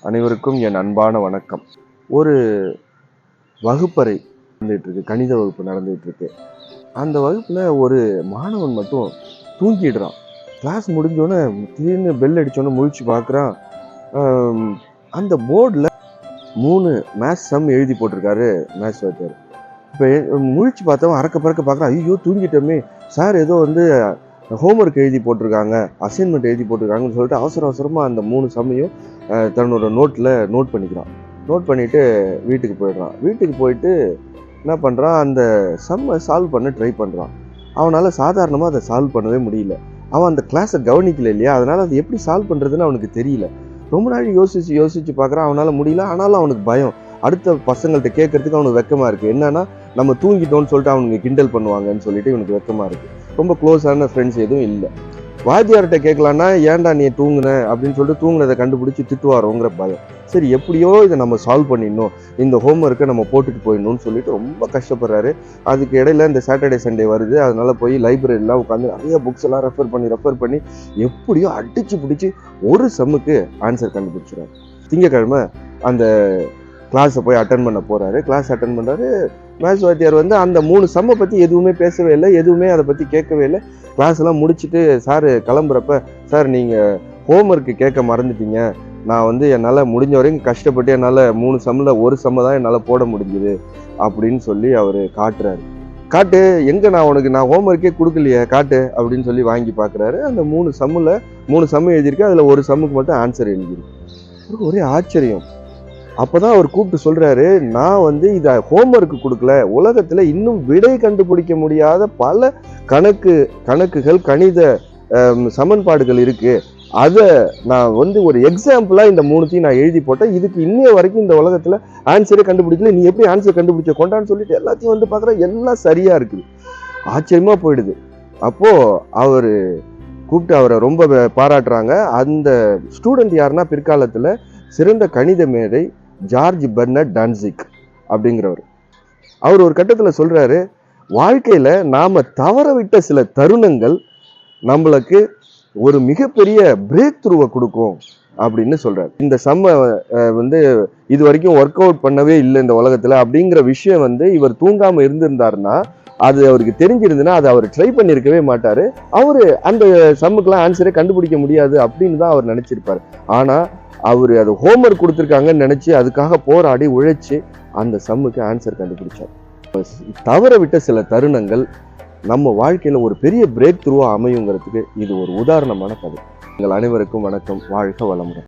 அனைவருக்கும் என் அன்பான வணக்கம். ஒரு வகுப்பறை நடந்துட்டு இருக்கு, கணித வகுப்பு நடந்துட்டு இருக்கு. அந்த வகுப்புல ஒரு மாணவன் மட்டும் தூங்கிடுறான். கிளாஸ் முடிஞ்சோடனே திடீர்னு பெல் அடிச்சோன்னே முழிச்சு பார்க்குறான். அந்த போர்டில் 3 மேத்ஸ் சம் எழுதி போட்டிருக்காரு மேத்ஸ் வாத்தியார். இப்போ முழிச்சு பார்த்தவன் அறக்க பறக்க பார்க்குறான். ஐயோ தூங்கிட்டோமே, சார் ஏதோ ஹோம்ஒர்க் எழுதி போட்டிருக்காங்க, அசைன்மெண்ட் எழுதி போட்டிருக்காங்கன்னு சொல்லிட்டு அவசரமாக அந்த 3 சம்மையும் தன்னோட நோட்டில் நோட் பண்ணிக்கிறான். நோட் பண்ணிவிட்டு வீட்டுக்கு போயிடுறான். வீட்டுக்கு போயிட்டு என்ன பண்ணுறான், அந்த சம்மை சால்வ் பண்ண ட்ரை பண்ணுறான். அவனால் சாதாரணமாக அதை சால்வ் பண்ணவே முடியல. அவன் அந்த கிளாஸை கவனிக்கல இல்லையா, அதனால் அது எப்படி சால்வ் பண்ணுறதுன்னு அவனுக்கு தெரியல. ரொம்ப நாள் யோசிச்சு பார்க்குறான். அவனால் முடியல. ஆனாலும் அவனுக்கு பயம். அடுத்த பசங்கள்கிட்ட கேட்கறதுக்கு அவனுக்கு வெக்கமாக இருக்குது. என்னன்னா, நம்ம தூங்கிட்டோம்னு சொல்லிட்டு அவனுக்கு கிண்டல் பண்ணுவாங்கன்னு சொல்லிட்டு இவனுக்கு வெக்கமாக இருக்குது. ரொம்ப க்ளோஸான ஃப்ரெண்ட்ஸ் எதுவும் இல்லை. வாத்தியார்கிட்ட கேட்கலான்னா, ஏன்டா நீ தூங்குன அப்படின்னு சொல்லிட்டு தூங்குனதை கண்டுபிடிச்சி திட்டுவாரோங்கிற பயம். சரி, எப்படியோ இதை நம்ம சால்வ் பண்ணிடணும், இந்த ஹோம்ஒர்க்கை நம்ம போட்டுட்டு போயிடணும்னு சொல்லிட்டு ரொம்ப கஷ்டப்படுறாரு. அதுக்கு இடையில இந்த சாட்டர்டே சண்டே வருது. அதனால போய் லைப்ரரிலாம் உட்காந்து நிறைய புக்ஸ் எல்லாம் ரெஃபர் பண்ணி எப்படியோ அடிச்சு பிடிச்சி ஒரு சம்முக்கு ஆன்சர் கண்டுபிடிச்சிடுறாரு. திங்கக்கிழமை அந்த கிளாஸை போய் அட்டன் பண்ண போறாரு. கிளாஸ் அட்டன் பண்ணுறாரு. மேத்ஸ் வாத்தியார் அந்த 3 சம்மை பற்றி எதுவுமே பேசவே இல்லை, எதுவுமே அதை பற்றி கேட்கவே இல்லை. கிளாஸ் எல்லாம் முடிச்சுட்டு சார் கிளம்புறப்ப, சார் நீங்கள் ஹோம்ஒர்க்கு கேட்க மறந்துட்டீங்க, நான் என்னால் முடிஞ்ச வரைக்கும் கஷ்டப்பட்டு என்னால் 3 சம்மில் ஒரு சம்மை தான் என்னால் போட முடிஞ்சுது அப்படின்னு சொல்லி அவர் காட்டுறாரு. காட்டு, எங்கே நான் ஹோம்ஒர்க்கே கொடுக்கலையே, காட்டு அப்படின்னு சொல்லி வாங்கி பார்க்குறாரு. அந்த 3 சம்மு எழுதியிருக்கு. அதில் ஒரு சம்முக்கு மட்டும் ஆன்சர் எழுதியிருக்கு. ஒரே ஆச்சரியம். அப்போதான் அவர் கூப்பிட்டு சொல்றாரு, நான் இதை ஹோம்ஒர்க்கு கொடுக்கல, உலகத்துல இன்னும் விடை கண்டுபிடிக்க முடியாத பல கணக்குகள் கணித சமன்பாடுகள் இருக்கு, அதை நான் ஒரு எக்ஸாம்பிளா இந்த 3த்தையும் நான் எழுதி போட்டேன், இதுக்கு இன்னைய வரைக்கும் இந்த உலகத்துல ஆன்சரே கண்டுபிடிக்கல, நீ எப்படி ஆன்சர் கண்டுபிடிச்ச கொண்டான்னு சொல்லிட்டு எல்லாத்தையும் பார்க்குற எல்லாம் சரியா இருக்குது. ஆச்சரியமா போயிடுது. அப்போ அவரு கூப்பிட்டு அவரை ரொம்ப பாராட்டுறாங்க. அந்த ஸ்டூடெண்ட் யாருன்னா, பிற்காலத்துல சிறந்த கணித மேதை ஜார்ஜ் பெர்னர்ட் டான்சிக் அப்படிங்கிறவர். அவர் ஒரு கட்டத்தில் சொல்றாரு, வாழ்க்கையில நாம தவறவிட்ட சில தருணங்கள் நம்மளுக்கு ஒரு மிகப்பெரிய பிரேக் த்ரூவை கொடுக்கும் அப்படின்னு சொல்றாரு. இந்த சம்மை இது வரைக்கும் ஒர்க் அவுட் பண்ணவே இல்லை இந்த உலகத்துல அப்படிங்கிற விஷயம் இவர் தூங்காம இருந்திருந்தாருன்னா, அது அவருக்கு தெரிஞ்சிருந்துன்னா அதை அவர் ட்ரை பண்ணியிருக்கவே மாட்டாரு. அவரு அந்த சம்முக்கெல்லாம் ஆன்சரே கண்டுபிடிக்க முடியாது அப்படின்னு தான் அவர் நினைச்சிருப்பாரு. ஆனா அவர் அது ஹோம்ஒர்க் கொடுத்துருக்காங்கன்னு நினைச்சு அதுக்காக போராடி உழைச்சு அந்த சம்முக்கு ஆன்சர் கண்டுபிடிச்சார். தவற விட்ட சில தருணங்கள் நம்ம வாழ்க்கையில ஒரு பெரிய பிரேக் த்ரூவா அமையுங்கிறதுக்கு இது ஒரு உதாரணமான கதை. உங்கள் அனைவருக்கும் வணக்கம். வாழ்க வளமுடன்.